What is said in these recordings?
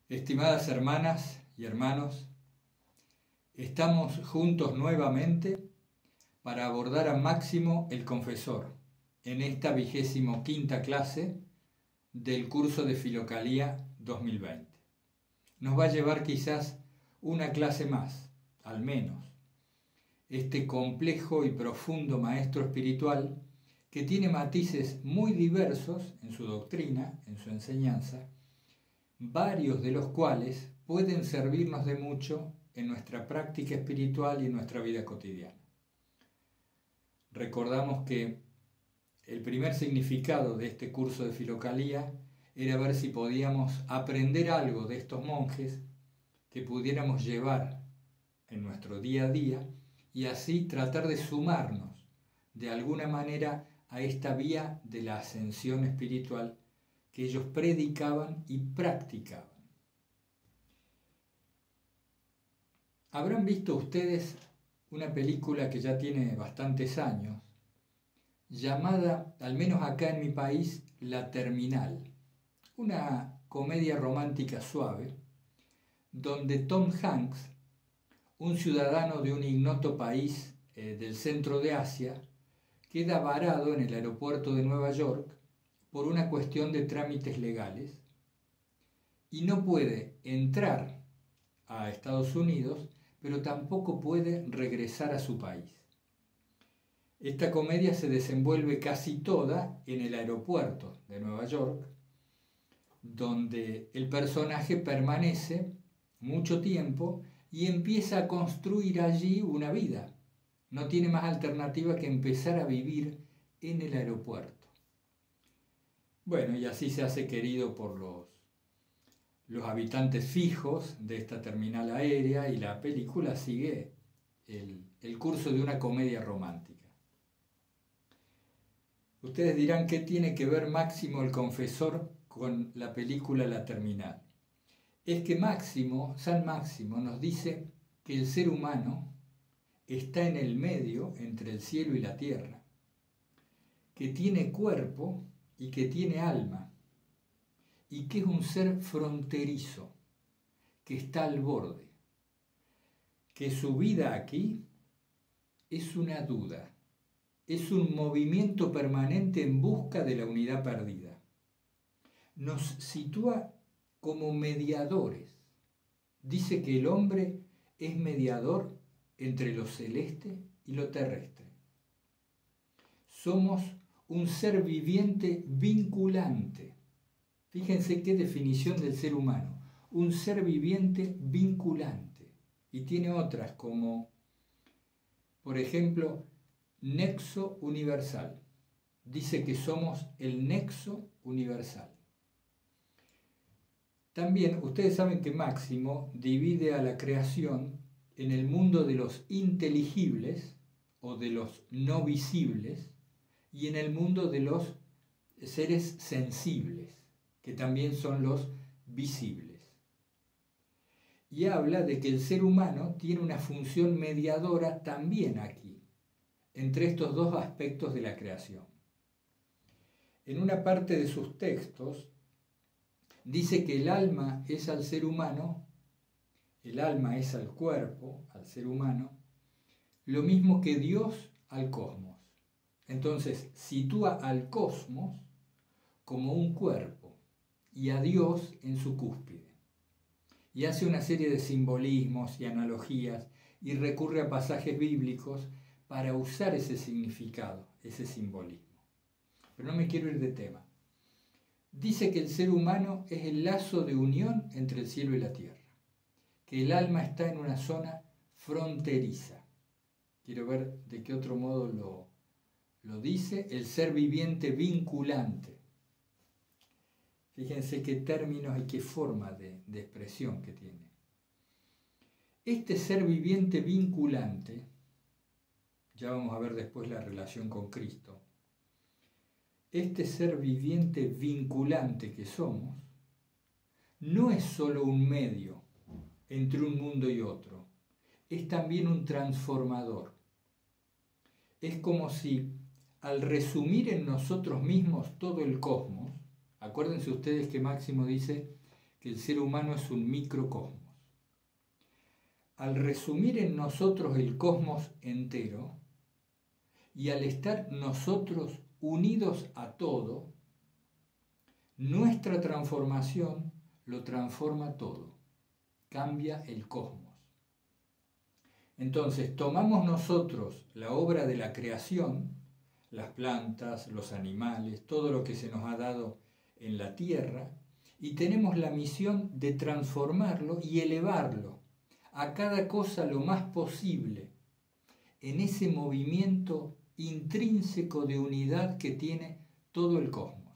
Estimadas hermanas y hermanos, estamos juntos nuevamente para abordar a Máximo el Confesor en esta 25ª clase del curso de Filocalía 2020. Nos va a llevar quizás una clase más, al menos, este complejo y profundo maestro espiritual que tiene matices muy diversos en su doctrina, en su enseñanza, varios de los cuales pueden servirnos de mucho en nuestra práctica espiritual y en nuestra vida cotidiana. Recordamos que el primer significado de este curso de Filocalía era ver si podíamos aprender algo de estos monjes que pudiéramos llevar en nuestro día a día y así tratar de sumarnos de alguna manera a esta vía de la ascensión espiritual que ellos predicaban y practicaban. Habrán visto ustedes una película que ya tiene bastantes años, llamada, al menos acá en mi país, La Terminal, una comedia romántica suave, donde Tom Hanks, un ciudadano de un ignoto país del centro de Asia, queda varado en el aeropuerto de Nueva York por una cuestión de trámites legales y no puede entrar a Estados Unidos, pero tampoco puede regresar a su país. Esta comedia se desenvuelve casi toda en el aeropuerto de Nueva York, donde el personaje permanece mucho tiempo y empieza a construir allí una vida. No tiene más alternativa que empezar a vivir en el aeropuerto. Bueno, y así se hace querido por los habitantes fijos de esta terminal aérea y la película sigue el curso de una comedia romántica. Ustedes dirán, ¿qué tiene que ver Máximo el Confesor con la película La Terminal? Es que San Máximo nos dice que el ser humano está en el medio entre el cielo y la tierra, que tiene cuerpo y que tiene alma, y que es un ser fronterizo, que está al borde, que su vida aquí es una duda, es un movimiento permanente en busca de la unidad perdida. Nos sitúa como mediadores. Dice que el hombre es mediador entre lo celeste y lo terrestre. Somos un ser viviente vinculante. Fíjense qué definición del ser humano. Un ser viviente vinculante. Y tiene otras como, por ejemplo, nexo universal. Dice que somos el nexo universal. También ustedes saben que Máximo divide a la creación en el mundo de los inteligibles o de los no visibles y en el mundo de los seres sensibles, que también son los visibles. Y habla de que el ser humano tiene una función mediadora también aquí, entre estos dos aspectos de la creación. En una parte de sus textos dice que el alma es al ser humano, el alma es al cuerpo, al ser humano, lo mismo que Dios al cosmos. Entonces sitúa al cosmos como un cuerpo y a Dios en su cúspide. Y hace una serie de simbolismos y analogías y recurre a pasajes bíblicos para usar ese significado, ese simbolismo. Pero no me quiero ir de tema. Dice que el ser humano es el lazo de unión entre el cielo y la tierra, que el alma está en una zona fronteriza. Quiero ver de qué otro modo lo dice, el ser viviente vinculante. Fíjense qué términos y qué forma de expresión que tiene. Este ser viviente vinculante, ya vamos a ver después la relación con Cristo, este ser viviente vinculante que somos, no es solo un medio entre un mundo y otro, es también un transformador. Es como si, al resumir en nosotros mismos todo el cosmos, acuérdense ustedes que Máximo dice que el ser humano es un microcosmos. Al resumir en nosotros el cosmos entero y al estar nosotros unidos a todo, nuestra transformación lo transforma todo, cambia el cosmos. Entonces tomamos nosotros la obra de la creación, las plantas, los animales, todo lo que se nos ha dado en la tierra, y tenemos la misión de transformarlo y elevarlo a cada cosa lo más posible en ese movimiento intrínseco de unidad que tiene todo el cosmos.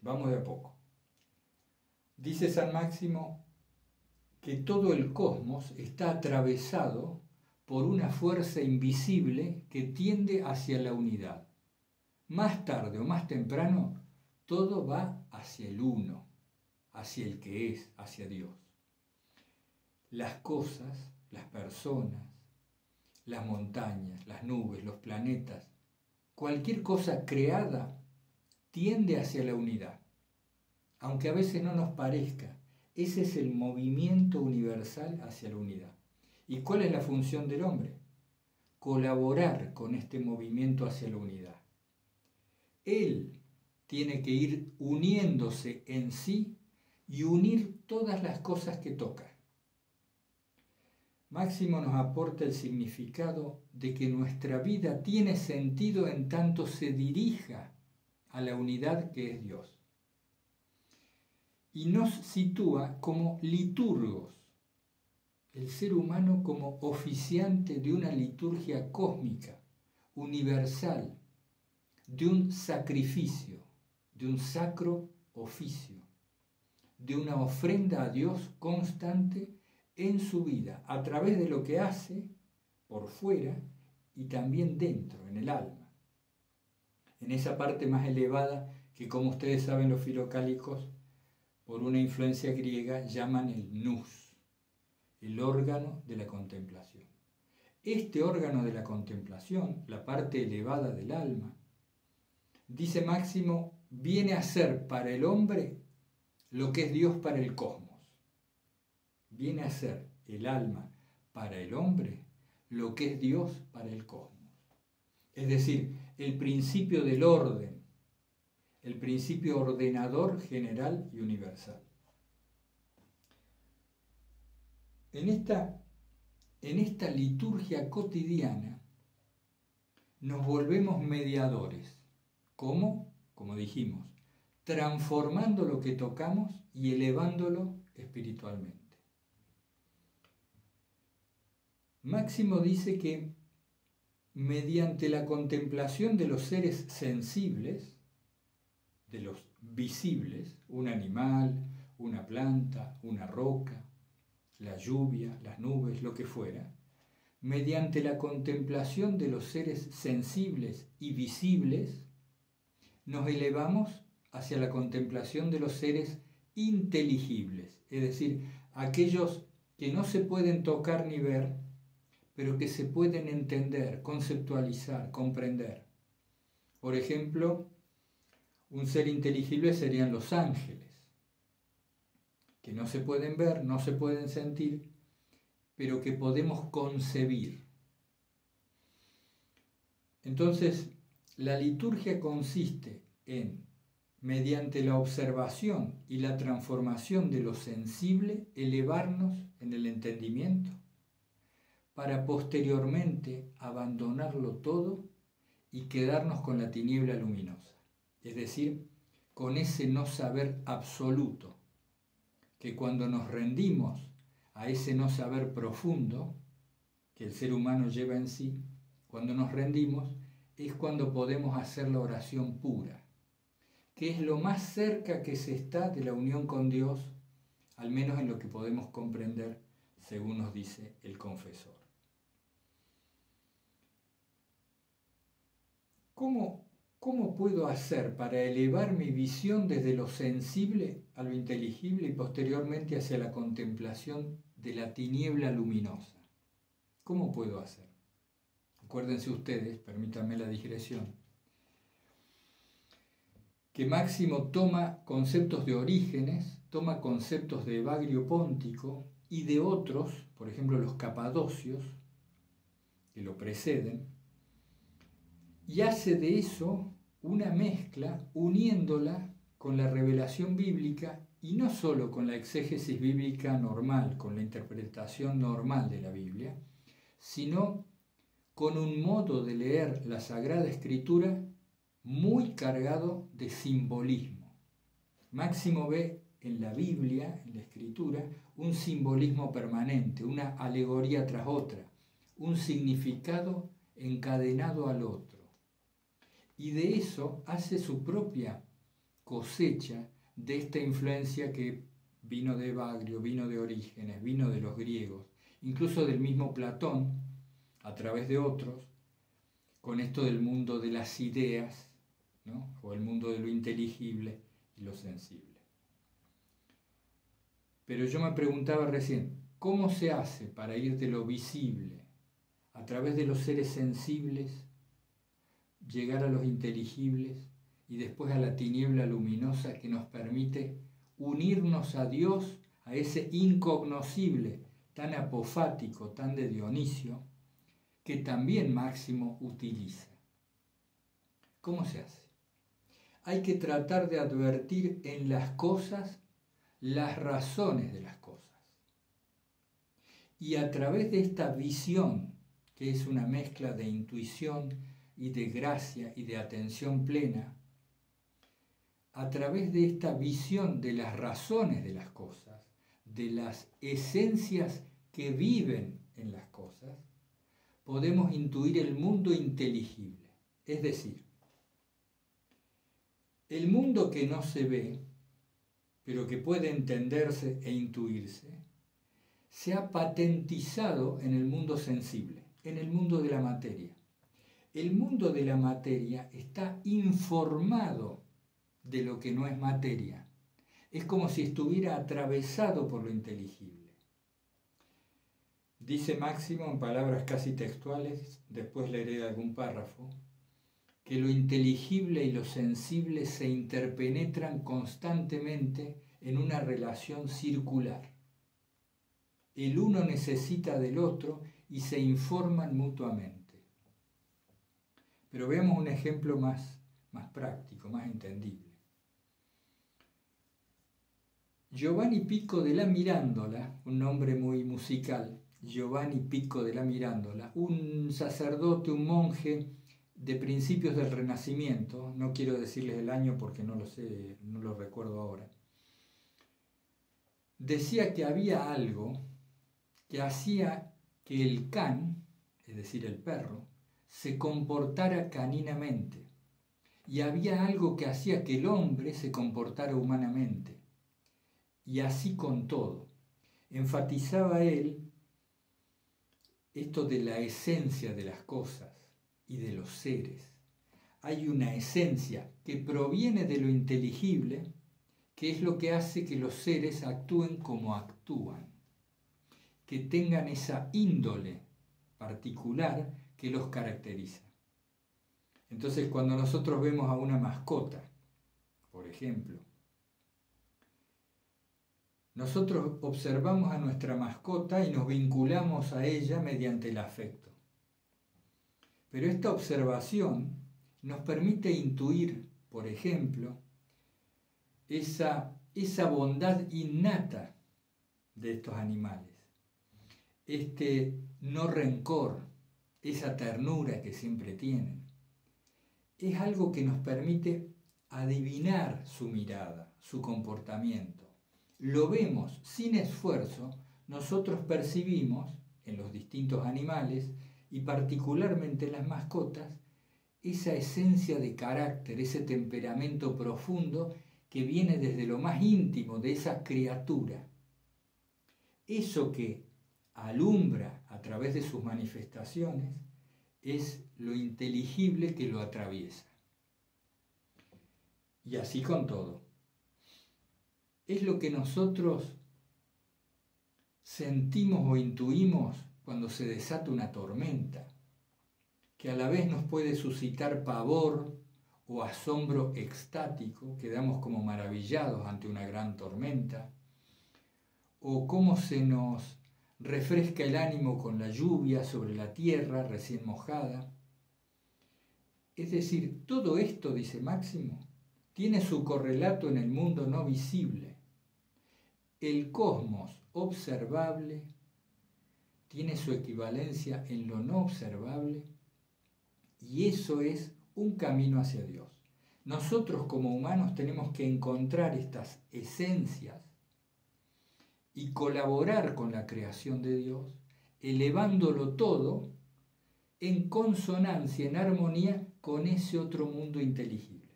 Vamos de a poco. Dice San Máximo que todo el cosmos está atravesado por una fuerza invisible que tiende hacia la unidad. Más tarde o más temprano, todo va hacia el uno, hacia el que es, hacia Dios. Las cosas, las personas, las montañas, las nubes, los planetas, cualquier cosa creada tiende hacia la unidad. Aunque a veces no nos parezca, ese es el movimiento universal hacia la unidad. ¿Y cuál es la función del hombre? Colaborar con este movimiento hacia la unidad. Él tiene que ir uniéndose en sí y unir todas las cosas que toca. Máximo nos aporta el significado de que nuestra vida tiene sentido en tanto se dirija a la unidad que es Dios. Y nos sitúa como liturgos, el ser humano como oficiante de una liturgia cósmica, universal, de un sacrificio, de un sacro oficio, de una ofrenda a Dios constante en su vida, a través de lo que hace por fuera y también dentro, en el alma. En esa parte más elevada que, como ustedes saben, los filocálicos, por una influencia griega, llaman el nous, el órgano de la contemplación. Este órgano de la contemplación, la parte elevada del alma, dice Máximo, viene a ser para el hombre lo que es Dios para el cosmos. Viene a ser el alma para el hombre lo que es Dios para el cosmos. Es decir, el principio del orden, el principio ordenador general y universal. En esta liturgia cotidiana nos volvemos mediadores. ¿Cómo? Como dijimos, transformando lo que tocamos y elevándolo espiritualmente. Máximo dice que mediante la contemplación de los seres sensibles, de los visibles, un animal, una planta, una roca, la lluvia, las nubes, lo que fuera, mediante la contemplación de los seres sensibles y visibles, nos elevamos hacia la contemplación de los seres inteligibles, es decir, aquellos que no se pueden tocar ni ver, pero que se pueden entender, conceptualizar, comprender. Por ejemplo, un ser inteligible serían los ángeles, que no se pueden ver, no se pueden sentir, pero que podemos concebir. Entonces, la liturgia consiste en, mediante la observación y la transformación de lo sensible, elevarnos en el entendimiento, para posteriormente abandonarlo todo y quedarnos con la tiniebla luminosa. Es decir, con ese no saber absoluto, que cuando nos rendimos a ese no saber profundo que el ser humano lleva en sí, cuando nos rendimos es cuando podemos hacer la oración pura, que es lo más cerca que se está de la unión con Dios, al menos en lo que podemos comprender, según nos dice el confesor. ¿Cómo puedo hacer para elevar mi visión desde lo sensible a lo inteligible y posteriormente hacia la contemplación de la tiniebla luminosa? ¿Cómo puedo hacer? Acuérdense ustedes, permítanme la digresión, que Máximo toma conceptos de Orígenes toma conceptos de Evagrio Póntico y de otros, por ejemplo los capadocios, que lo preceden, y hace de eso una mezcla uniéndola con la revelación bíblica y no solo con la exégesis bíblica normal, con la interpretación normal de la Biblia, sino con un modo de leer la Sagrada Escritura muy cargado de simbolismo. Máximo ve en la Biblia, en la Escritura, un simbolismo permanente, una alegoría tras otra, un significado encadenado al otro. Y de eso hace su propia cosecha de esta influencia que vino de Evagrio, vino de Orígenes, vino de los griegos, incluso del mismo Platón, a través de otros, con esto del mundo de las ideas, ¿no? O el mundo de lo inteligible y lo sensible. Pero yo me preguntaba recién, ¿cómo se hace para ir de lo visible, a través de los seres sensibles, llegar a los inteligibles y después a la tiniebla luminosa que nos permite unirnos a Dios, a ese incognoscible, tan apofático, tan de Dionisio, que también Máximo utiliza? ¿Cómo se hace? Hay que tratar de advertir en las cosas las razones de las cosas. Y a través de esta visión, que es una mezcla de intuición y de gracia y de atención plena, a través de esta visión de las razones de las cosas, de las esencias que viven en las cosas, podemos intuir el mundo inteligible. Es decir, el mundo que no se ve, pero que puede entenderse e intuirse, se ha patentizado en el mundo sensible, en el mundo de la materia. El mundo de la materia está informado de lo que no es materia. Es como si estuviera atravesado por lo inteligible. Dice Máximo en palabras casi textuales, después leeré algún párrafo, que lo inteligible y lo sensible se interpenetran constantemente en una relación circular. El uno necesita del otro y se informan mutuamente. Pero veamos un ejemplo más práctico, más entendible. Giovanni Pico della Mirandola, un nombre muy musical, Giovanni Pico della Mirandola, un sacerdote, un monje de principios del Renacimiento, no quiero decirles el año porque no lo sé, no lo recuerdo ahora, decía que había algo que hacía que el can, es decir, el perro, se comportara caninamente, y había algo que hacía que el hombre se comportara humanamente, y así con todo. Enfatizaba él esto de la esencia de las cosas y de los seres. Hay una esencia que proviene de lo inteligible, que es lo que hace que los seres actúen como actúan, que tengan esa índole particular que los caracteriza. Entonces, cuando nosotros vemos a una mascota, por ejemplo, nosotros observamos a nuestra mascota y nos vinculamos a ella mediante el afecto. Pero esta observación nos permite intuir, por ejemplo, esa bondad innata de estos animales, este no rencor, esa ternura que siempre tienen. Es algo que nos permite adivinar su mirada, su comportamiento. Lo vemos sin esfuerzo, nosotros percibimos en los distintos animales y particularmente en las mascotas esa esencia de carácter, ese temperamento profundo que viene desde lo más íntimo de esa criatura. Eso que alumbra a través de sus manifestaciones es lo inteligible que lo atraviesa. Y así con todo. Es lo que nosotros sentimos o intuimos cuando se desata una tormenta, que a la vez nos puede suscitar pavor o asombro extático, quedamos como maravillados ante una gran tormenta, o cómo se nos refresca el ánimo con la lluvia sobre la tierra recién mojada. Es decir, todo esto, dice Máximo, tiene su correlato en el mundo no visible. El cosmos observable tiene su equivalencia en lo no observable, y eso es un camino hacia Dios. Nosotros como humanos tenemos que encontrar estas esencias y colaborar con la creación de Dios, elevándolo todo en consonancia, en armonía con ese otro mundo inteligible,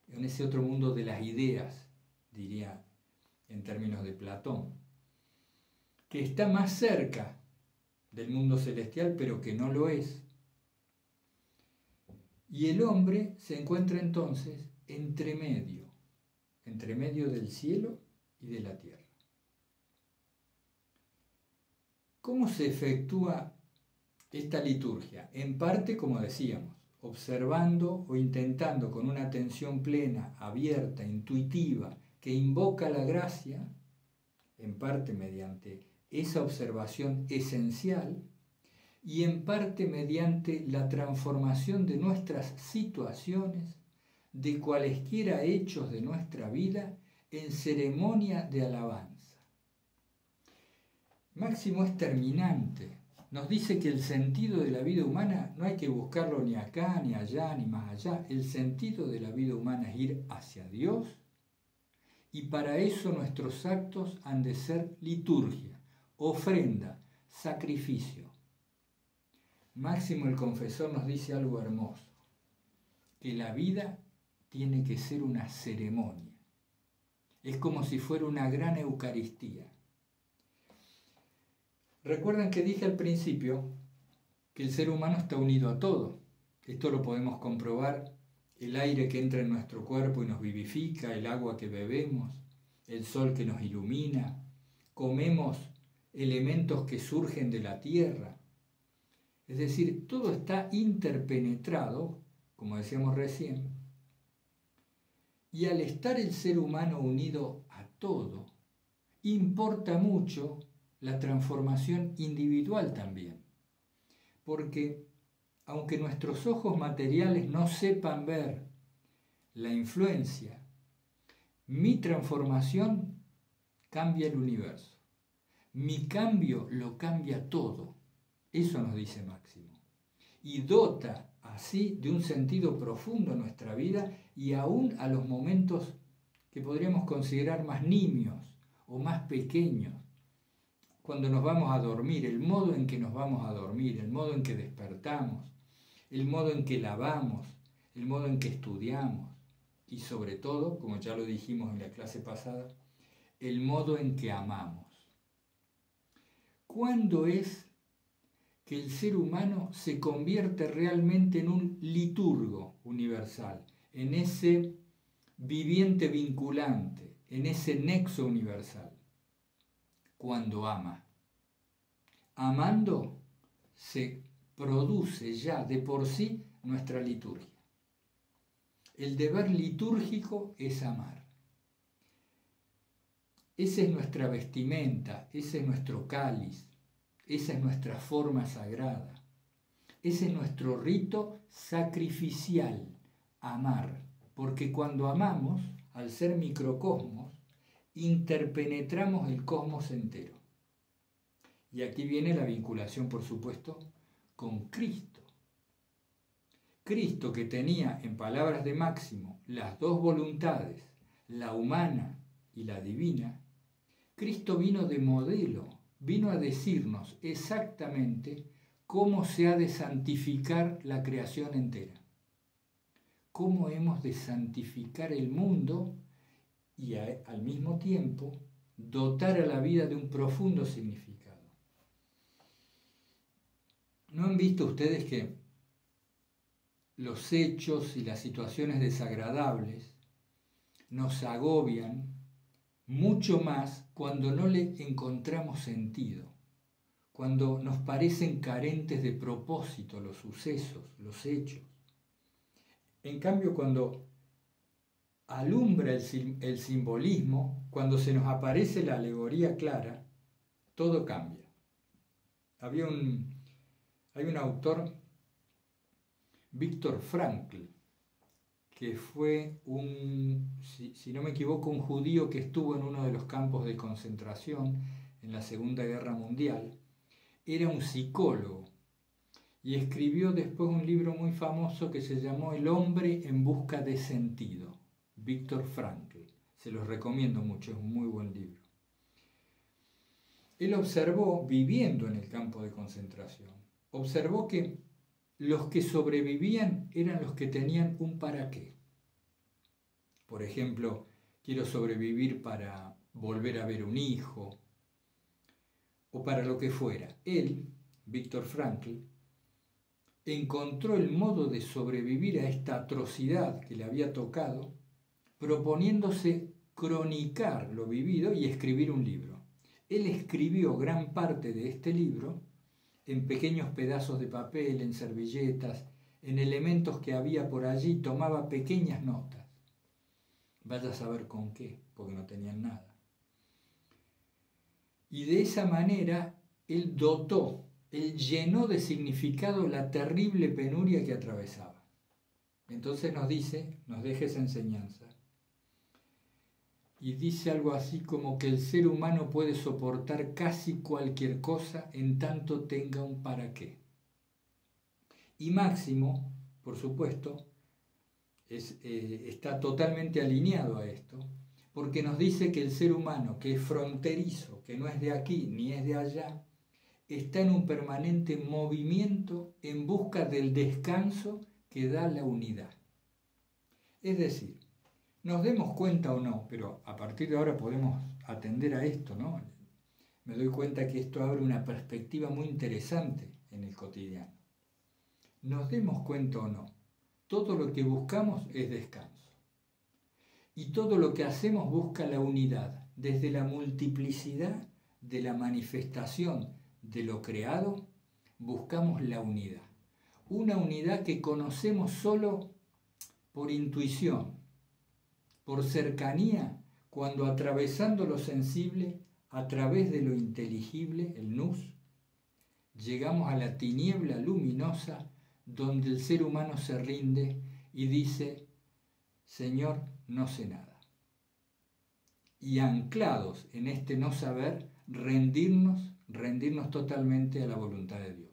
en ese otro mundo de las ideas, diría en términos de Platón, que está más cerca del mundo celestial, pero que no lo es. Y el hombre se encuentra entonces entre medio del cielo y de la tierra. ¿Cómo se efectúa esta liturgia? En parte, como decíamos, observando o intentando con una atención plena, abierta, intuitiva, que invoca la gracia, en parte mediante esa observación esencial, y en parte mediante la transformación de nuestras situaciones, de cualesquiera hechos de nuestra vida, en ceremonia de alabanza. Máximo es terminante. Nos dice que el sentido de la vida humana no hay que buscarlo ni acá, ni allá, ni más allá. El sentido de la vida humana es ir hacia Dios, y para eso nuestros actos han de ser liturgia, ofrenda, sacrificio. Máximo el Confesor nos dice algo hermoso, que la vida tiene que ser una ceremonia. Es como si fuera una gran Eucaristía. Recuerdan que dije al principio que el ser humano está unido a todo. Esto lo podemos comprobar: el aire que entra en nuestro cuerpo y nos vivifica, el agua que bebemos, el sol que nos ilumina, comemos elementos que surgen de la tierra. Es decir, todo está interpenetrado, como decíamos recién, y al estar el ser humano unido a todo, importa mucho la transformación individual también, porque aunque nuestros ojos materiales no sepan ver la influencia, mi transformación cambia el universo, mi cambio lo cambia todo. Eso nos dice Máximo, y dota así de un sentido profundo nuestra vida, y aún a los momentos que podríamos considerar más nimios o más pequeños. Cuando nos vamos a dormir, el modo en que nos vamos a dormir, el modo en que despertamos, el modo en que lavamos, el modo en que estudiamos, y sobre todo, como ya lo dijimos en la clase pasada, el modo en que amamos. ¿Cuándo es que el ser humano se convierte realmente en un liturgo universal, en ese viviente vinculante, en ese nexo universal? Cuando ama. Amando se produce ya de por sí nuestra liturgia. El deber litúrgico es amar. Esa es nuestra vestimenta, ese es nuestro cáliz, esa es nuestra forma sagrada, ese es nuestro rito sacrificial, amar, porque cuando amamos, al ser microcosmos, interpenetramos el cosmos entero. Y aquí viene la vinculación, por supuesto, con Cristo. Cristo, que tenía, en palabras de Máximo, las dos voluntades, la humana y la divina, Cristo vino de modelo, vino a decirnos exactamente cómo se ha de santificar la creación entera, cómo hemos de santificar el mundo y al mismo tiempo dotar a la vida de un profundo significado. ¿No han visto ustedes que los hechos y las situaciones desagradables nos agobian mucho más cuando no le encontramos sentido, cuando nos parecen carentes de propósito los sucesos, los hechos? En cambio, cuando alumbra el simbolismo, cuando se nos aparece la alegoría clara, todo cambia. Hay un autor, Viktor Frankl, que fue si no me equivoco, un judío que estuvo en uno de los campos de concentración en la Segunda Guerra Mundial. Era un psicólogo y escribió después un libro muy famoso que se llamó El hombre en busca de sentido. Viktor Frankl. Se los recomiendo mucho, es un muy buen libro. Él observó, viviendo en el campo de concentración, observó que los que sobrevivían eran los que tenían un para qué. Por ejemplo, quiero sobrevivir para volver a ver un hijo, o para lo que fuera. Él, Viktor Frankl, encontró el modo de sobrevivir a esta atrocidad que le había tocado, proponiéndose cronicar lo vivido y escribir un libro. Él escribió gran parte de este libro en pequeños pedazos de papel, en servilletas, en elementos que había por allí, tomaba pequeñas notas. Vaya a saber con qué, porque no tenían nada. Y de esa manera él llenó de significado la terrible penuria que atravesaba. Entonces nos deja esa enseñanza. Y dice algo así como que el ser humano puede soportar casi cualquier cosa en tanto tenga un para qué. Y Máximo, por supuesto, está totalmente alineado a esto, porque nos dice que el ser humano, que es fronterizo, que no es de aquí ni es de allá, está en un permanente movimiento en busca del descanso que da la unidad. Es decir, nos demos cuenta o no, pero a partir de ahora podemos atender a esto, ¿no? Me doy cuenta que esto abre una perspectiva muy interesante en el cotidiano. Nos demos cuenta o no, todo lo que buscamos es descanso. Y todo lo que hacemos busca la unidad, desde la multiplicidad de la manifestación de lo creado, buscamos la unidad. Una unidad que conocemos solo por intuición, por cercanía, cuando atravesando lo sensible, a través de lo inteligible, el nous, llegamos a la tiniebla luminosa donde el ser humano se rinde y dice, Señor, no sé nada. Y anclados en este no saber, rendirnos totalmente a la voluntad de Dios.